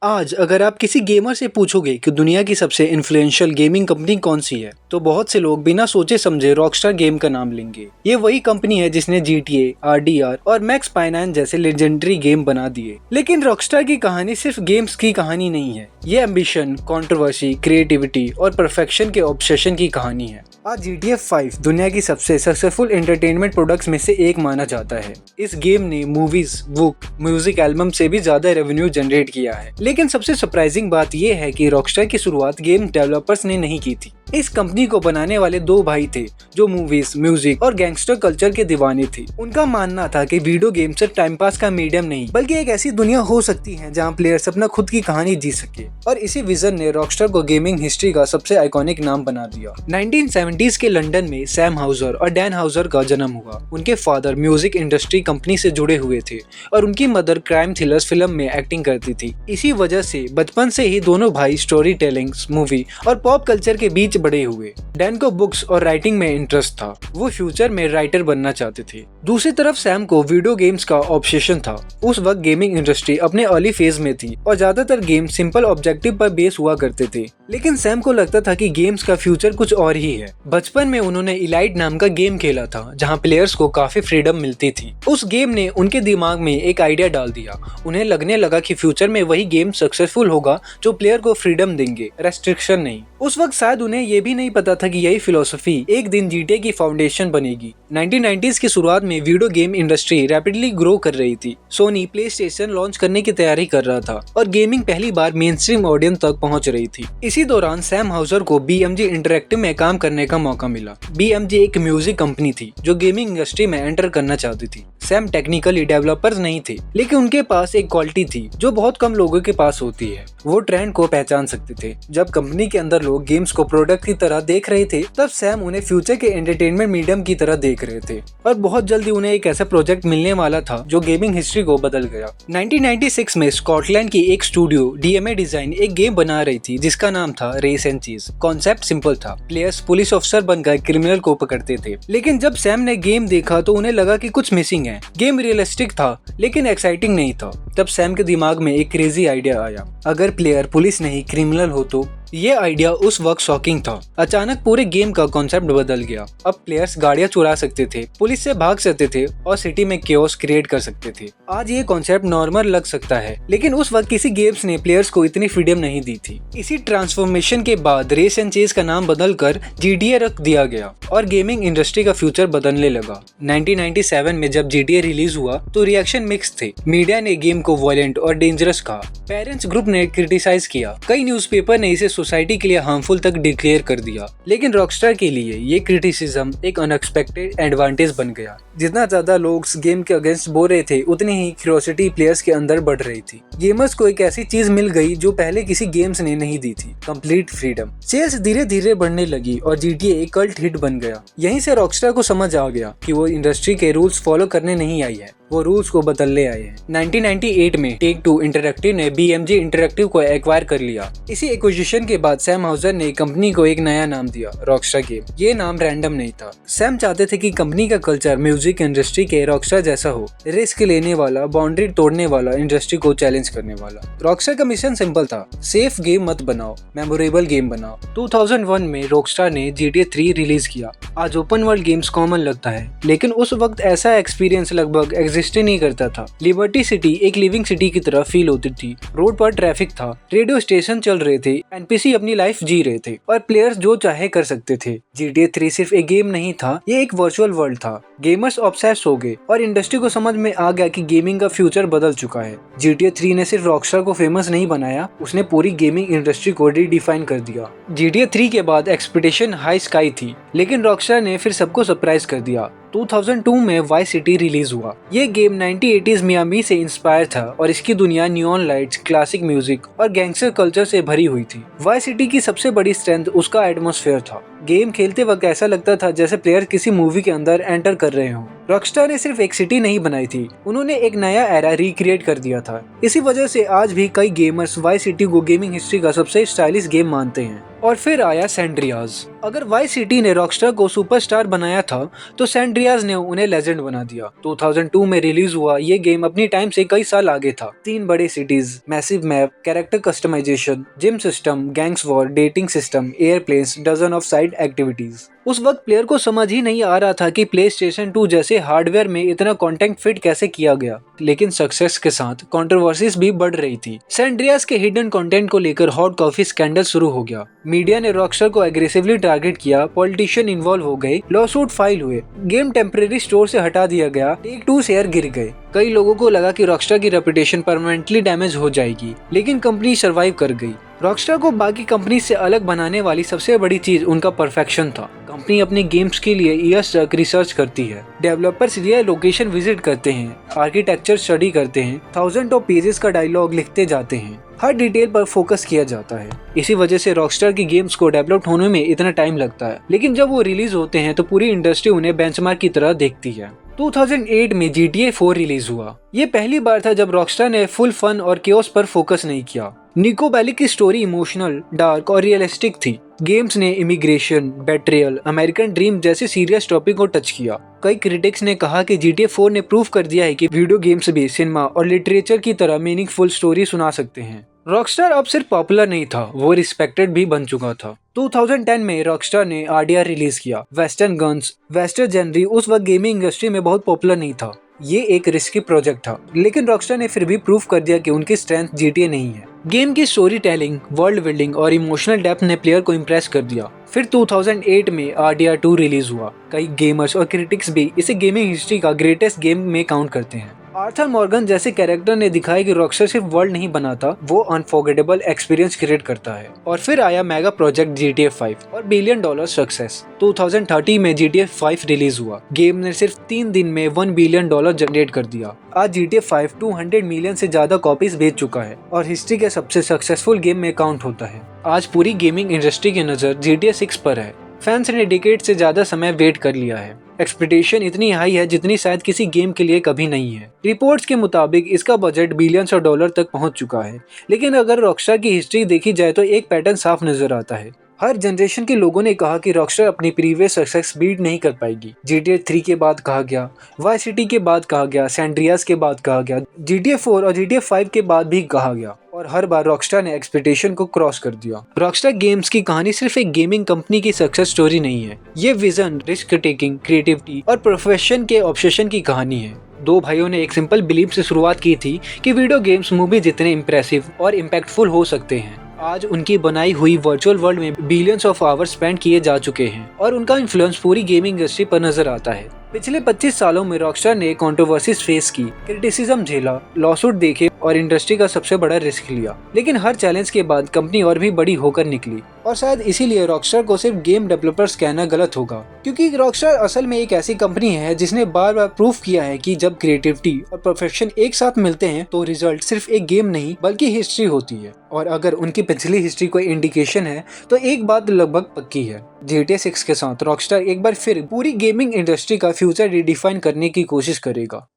आज अगर आप किसी गेमर से पूछोगे कि दुनिया की सबसे इन्फ्लुएंशियल गेमिंग कंपनी कौन सी है, तो बहुत से लोग बिना सोचे समझे रॉकस्टार गेम का नाम लेंगे। ये वही कंपनी है जिसने GTA, RDR और मैक्स पायन जैसे लेजेंडरी गेम बना दिए। लेकिन रॉकस्टार की कहानी सिर्फ गेम्स की कहानी नहीं है, ये एम्बिशन, कंट्रोवर्सी, क्रिएटिविटी और परफेक्शन के ऑब्सेशन की कहानी है। आज GTA 5 दुनिया की सबसे सक्सेसफुल एंटरटेनमेंट प्रोडक्ट्स में से एक माना जाता है। इस गेम ने मूवीज, बुक, म्यूजिक एल्बम से भी ज्यादा रेवेन्यू जनरेट किया है। लेकिन सबसे सरप्राइजिंग बात यह है कि रॉकस्टार की शुरुआत गेम डेवलपर्स ने नहीं की थी। इस कंपनी को बनाने वाले दो भाई थे जो मूवीज, म्यूजिक और गैंगस्टर कल्चर के दीवाने थे। उनका मानना था कि वीडियो गेम सिर्फ टाइम पास का मीडियम नहीं, बल्कि एक ऐसी दुनिया हो सकती है जहां प्लेयर्स अपना खुद की कहानी जी सके। और इसी विजन ने रॉकस्टार को गेमिंग हिस्ट्री का सबसे आइकॉनिक नाम बना दिया। 1970s के लंदन में सैम हाउजर और डैन हाउजर का जन्म हुआ। उनके फादर म्यूजिक इंडस्ट्री कंपनी से जुड़े हुए थे और उनकी मदर क्राइम थ्रिलर्स फिल्म में एक्टिंग करती थी। इसी वजह से बचपन से ही दोनों भाई स्टोरी टेलिंग, मूवी और पॉप कल्चर के बीच बड़े हुए। डैन को बुक्स और राइटिंग में इंटरेस्ट था, वो फ्यूचर में राइटर बनना चाहते थे। दूसरी तरफ सैम को वीडियो गेम्स का ऑब्सेशन था। उस वक्त गेमिंग इंडस्ट्री अपने अर्ली फेज में थी और ज्यादातर गेम सिंपल ऑब्जेक्टिव पर बेस हुआ करते थे। लेकिन सैम को लगता था कि गेम्स का फ्यूचर कुछ और ही है। बचपन में उन्होंने इलाइट नाम का गेम खेला था जहां प्लेयर्स को काफी फ्रीडम मिलती थी। उस गेम ने उनके दिमाग में एक आइडिया डाल दिया। उन्हें लगने लगा कि फ्यूचर में वही गेम सक्सेसफुल होगा जो प्लेयर को फ्रीडम देंगे, रेस्ट्रिक्शन नहीं। उस वक्त शायद उन्हें ये भी नहीं पता था कि यही फिलॉसफी एक दिन GTA की फाउंडेशन बनेगी। 1990s की शुरुआत में video game industry rapidly grow कर रही थी। सोनी प्लेस्टेशन लॉन्च करने की तैयारी कर रहा था और गेमिंग पहली बार मेन स्ट्रीम ऑडियंस तक पहुंच रही थी। इसी दौरान सैम हाउजर को BMG इंटरैक्टिव में काम करने का मौका मिला। BMG एक म्यूजिक कंपनी थी जो गेमिंग इंडस्ट्री में एंटर करना चाहती थी। सैम टेक्निकली डेवलपर्स नहीं थे, लेकिन उनके पास एक क्वालिटी थी जो बहुत कम लोगों के पास होती है। वो ट्रेंड को पहचान सकते थे। जब कंपनी के अंदर लोग गेम्स को प्रोडक्ट की तरह देख रहे थे, तब सैम उन्हें फ्यूचर के एंटरटेनमेंट मीडियम की तरह देख रहे थे। और बहुत जल्दी उन्हें एक ऐसा प्रोजेक्ट मिलने वाला था जो गेमिंग हिस्ट्री को बदल गया। 1996 में स्कॉटलैंड की एक स्टूडियो DMA डिजाइन एक गेम बना रही थी जिसका नाम था रेस एंड चीज। कॉन्सेप्ट सिंपल था, प्लेयर्स पुलिस ऑफिसर बनकर क्रिमिनल को पकड़ते थे। लेकिन जब सैम ने गेम देखा तो उन्हें लगा कि कुछ मिसिंग है। गेम रियलिस्टिक था लेकिन एक्साइटिंग नहीं था। तब सैम के दिमाग में एक क्रेजी आइडिया आया, अगर प्लेयर पुलिस नहीं क्रिमिनल हो तो। ये आइडिया उस वक्त शॉकिंग था। अचानक पूरे गेम का कॉन्सेप्ट बदल गया। अब प्लेयर्स गाड़ियां चुरा सकते थे, पुलिस से भाग सकते थे और सिटी में केओस क्रिएट कर सकते थे। आज ये कॉन्सेप्ट नॉर्मल लग सकता है, लेकिन उस वक्त किसी गेम्स ने प्लेयर्स को इतनी फ्रीडम नहीं दी थी। इसी ट्रांसफॉर्मेशन के बाद रेस एंड चेज का नाम बदलकर GTA रख दिया गया और गेमिंग इंडस्ट्री का फ्यूचर बदलने लगा। 1997 में जब GTA रिलीज हुआ तो रिएक्शन मिक्स थे। मीडिया ने गेम को वायलेंट और डेंजरस कहा, पेरेंट्स ग्रुप ने क्रिटिसाइज किया, कई न्यूज़पेपर ने इसे सोसाइटी के लिए हार्मफुल तक डिक्लेयर कर दिया। लेकिन रॉकस्टार के लिए ये क्रिटिसिज्म एक अनएक्सपेक्टेड एडवांटेज बन गया। जितना ज्यादा लोग गेम के अगेंस्ट बोल रहे थे, उतनी ही क्यूरियोसिटी प्लेयर्स के अंदर बढ़ रही थी। गेमर्स को एक ऐसी चीज मिल गई जो पहले किसी गेम्स ने नहीं दी थी, कंप्लीट फ्रीडम। सेल्स धीरे धीरे बढ़ने लगी और GTA एक कल्ट हिट बन गया। यहीं से रॉकस्टार को समझ आ गया कि वो इंडस्ट्री के रूल्स फॉलो करने नहीं आई है, वो रूल्स को बदलने आए हैं। 1998 में Take-Two इंटरैक्टिव ने BMG इंटरैक्टिव को एक्वायर कर लिया। इसी एक्विजिशन के बाद सैम हाउजर ने कंपनी को एक नया नाम दिया, रॉकस्टार गेम। ये नाम रैंडम नहीं था। सैम चाहते थे कि कंपनी का कल्चर म्यूजिक इंडस्ट्री के रॉकस्टार जैसा हो, रिस्क लेने वाला, बाउंड्री तोड़ने वाला, इंडस्ट्री को चैलेंज करने वाला। रॉकस्टार का मिशन सिंपल था, सेफ गेम मत बनाओ, मेमोरेबल गेम बनाओ। 2001 में रॉकस्टार ने GTA 3 रिलीज किया। आज ओपन वर्ल्ड गेम्स कॉमन लगता है, लेकिन उस वक्त ऐसा एक्सपीरियंस लगभग एग्जिस्ट नहीं करता था। लिबर्टी सिटी एक लिविंग सिटी की तरह फील होती थी। रोड पर ट्रैफिक था, रेडियो स्टेशन चल रहे थे, NPC अपनी लाइफ जी रहे थे और प्लेयर्स जो चाहे कर सकते थे। GTA 3 सिर्फ एक गेम नहीं था, ये एक वर्चुअल वर्ल्ड था। गेमर्स ऑब्सेस हो गए और इंडस्ट्री को समझ में आ गया कि गेमिंग का फ्यूचर बदल चुका है। GTA 3 ने सिर्फ रॉकस्टार को फेमस नहीं बनाया, उसने पूरी गेमिंग इंडस्ट्री को रीडिफाइन कर दिया। GTA 3 के बाद एक्सपेक्टेशन हाई स्काई थी, लेकिन रॉकस्टार ने फिर सबको सरप्राइज कर दिया। 2002 में वाइस सिटी रिलीज हुआ। ये गेम 1980s मियामी से इंस्पायर था और इसकी दुनिया नियॉन लाइट्स, क्लासिक म्यूजिक और गैंगस्टर कल्चर से भरी हुई थी। वाइस सिटी की सबसे बड़ी स्ट्रेंथ उसका एटमॉस्फेयर था। गेम खेलते वक्त ऐसा लगता था जैसे प्लेयर किसी मूवी के अंदर एंटर कर रहे हों। रॉकस्टार ने सिर्फ एक सिटी नहीं बनाई थी, उन्होंने एक नया एरा रिक्रिएट कर दिया था। इसी वजह से आज भी कई गेमर्स वाइस सिटी को गेमिंग हिस्ट्री का सबसे स्टाइलिश गेम मानते हैं। और फिर आया सैन एंड्रियास। अगर वाई सिटी ने रॉकस्टार को सुपरस्टार बनाया था तो सैन एंड्रियास ने उन्हें लेजेंड बना दिया। 2002 में रिलीज हुआ ये गेम अपनी टाइम से कई साल आगे था। 3 बड़े cities, massive map, character customization, gym system, gangs war, dating system, airplanes, dozen of side activities. उस वक्त प्लेयर को समझ ही नहीं आ रहा था कि प्लेस्टेशन 2 जैसे हार्डवेयर में इतना कंटेंट फिट कैसे किया गया, लेकिन सक्सेस के साथ कंट्रोवर्सीज भी बढ़ रही थी। सैन एंड्रियास के हिडन कंटेंट को लेकर हॉट कॉफी स्कैंडल शुरू हो गया। मीडिया ने रॉकस्टार को एग्रेसिवली टारगेट किया, पॉलिटिशियन इन्वॉल्व हो गए, लॉसूट फाइल हुए, गेम टेम्परेरी स्टोर से हटा दिया गया, टेक-2 शेयर गिर गए। कई लोगों को लगा कि रॉकस्टार की रेपुटेशन परमानेंटली डैमेज हो जाएगी, लेकिन कंपनी सर्वाइव कर गई। रॉकस्टार को बाकी कंपनी से अलग बनाने वाली सबसे बड़ी चीज उनका परफेक्शन था। कंपनी अपने गेम्स के लिए ईयर्स तक रिसर्च करती है, डेवलपर्स रियल लोकेशन विजिट करते हैं, आर्किटेक्चर स्टडी करते हैं, थाउजेंड ऑफ पेजेस का डायलॉग लिखते जाते हैं, हर डिटेल पर फोकस किया जाता है। इसी वजह से रॉकस्टार की गेम्स को डेवलप होने में इतना टाइम लगता है, लेकिन जब वो रिलीज होते हैं तो पूरी इंडस्ट्री उन्हें बेंचमार्क की तरह देखती है। 2008 में GTA 4 रिलीज हुआ। ये पहली बार था जब रॉकस्टार ने फुल फन और केओस पर फोकस नहीं किया। निको बेलिक की स्टोरी इमोशनल, डार्क और रियलिस्टिक थी। गेम्स ने इमिग्रेशन, बेट्रियल, अमेरिकन ड्रीम जैसे सीरियस टॉपिक को टच किया। कई क्रिटिक्स ने कहा कि GTA 4 ने प्रूव कर दिया है कि वीडियो गेम्स भी सिनेमा और लिटरेचर की तरह मीनिंगफुल स्टोरी सुना सकते हैं। रॉकस्टार अब सिर्फ पॉपुलर नहीं था, वो रिस्पेक्टेड भी बन चुका था। 2010 में रॉकस्टार ने RDR रिलीज किया। वेस्टर्न गन्स, वेस्टर्न जेनरी उस वक्त गेमिंग इंडस्ट्री में बहुत पॉपुलर नहीं था। ये एक रिस्की प्रोजेक्ट था, लेकिन रॉकस्टार ने फिर भी प्रूव कर दिया कि उनकी स्ट्रेंथ GTA नहीं है। गेम की स्टोरी टेलिंग, वर्ल्ड बिल्डिंग और इमोशनल डेप्थ ने प्लेयर को इम्प्रेस कर दिया। फिर 2008 में RDR 2 रिलीज हुआ। कई गेमर्स और क्रिटिक्स भी इसे गेमिंग हिस्ट्री का ग्रेटेस्ट गेम में काउंट करते हैं। आर्थर मॉर्गन जैसे कैरेक्टर ने दिखाया कि रॉकस्टार सिर्फ वर्ल्ड नहीं बनाता, वो अनफॉरगेटेबल एक्सपीरियंस क्रिएट करता है। और फिर आया मेगा प्रोजेक्ट GTA 5 और $1 बिलियन सक्सेस। 2030 में GTA 5 रिलीज हुआ। गेम ने सिर्फ 3 दिन में $1 बिलियन जनरेट कर दिया। आज GTA 5 200 मिलियन से ज्यादा कॉपीज बेच चुका है और हिस्ट्री के सबसे सक्सेसफुल गेम में काउंट होता है। आज पूरी गेमिंग इंडस्ट्री की नजर GTA 6 पर है। फैंस ने डिकेड से ज्यादा समय वेट कर लिया है। एक्सपेक्टेशन इतनी हाई है जितनी शायद किसी गेम के लिए कभी नहीं है। रिपोर्ट्स के मुताबिक इसका बजट बिलियंस ऑफ डॉलर तक पहुंच चुका है। लेकिन अगर रॉकस्टार की हिस्ट्री देखी जाए तो एक पैटर्न साफ नजर आता है। हर जनरेशन के लोगों ने कहा कि रॉकस्टार अपनी प्रीवियस सक्सेस बीट नहीं कर पाएगी। GTA 3 के बाद कहा गया, वाई सिटी के बाद कहा गया, सैन एंड्रियास के बाद कहा गया, GTA 4 और GTA 5 के बाद भी कहा गया, और हर बार रॉकस्टार ने एक्सपेक्टेशन को क्रॉस कर दिया। रॉकस्टार गेम्स की कहानी सिर्फ एक गेमिंग कंपनी की सक्सेस स्टोरी नहीं है, ये विजन, रिस्क टेकिंग, क्रिएटिविटी और प्रोफेशन के ऑब्सेशन की कहानी है। दो भाइयों ने एक सिंपल बिलीफ से शुरुआत की थी कि वीडियो गेम्स मूवी जितने इंप्रेसिव और इम्पैक्टफुल हो सकते हैं। आज उनकी बनाई हुई वर्चुअल वर्ल्ड में बिलियंस ऑफ आवर्स स्पेंड किए जा चुके हैं और उनका इन्फ्लुएंस पूरी गेमिंग इंडस्ट्री पर नजर आता है। पिछले 25 सालों में रॉकस्टार ने कंट्रोवर्सीज फेस की, क्रिटिसिज्म झेला, लॉसूट देखे और इंडस्ट्री का सबसे बड़ा रिस्क लिया। लेकिन हर चैलेंज के बाद कंपनी और भी बड़ी होकर निकली, और शायद इसीलिए रॉकस्टार को सिर्फ गेम डेवलपर्स कहना गलत होगा, क्योंकि रॉकस्टार असल में एक ऐसी कंपनी है जिसने बार बार प्रूव किया है कि जब क्रिएटिविटी और परफेक्शन एक साथ मिलते हैं तो रिजल्ट सिर्फ एक गेम नहीं बल्कि हिस्ट्री होती है। और अगर उनकी पिछली हिस्ट्री कोई इंडिकेशन है तो एक बात लगभग पक्की है, GTA 6 के साथ रॉकस्टार एक बार फिर पूरी गेमिंग इंडस्ट्री का फ्यूचर रिडिफाइन करने की कोशिश करेगा।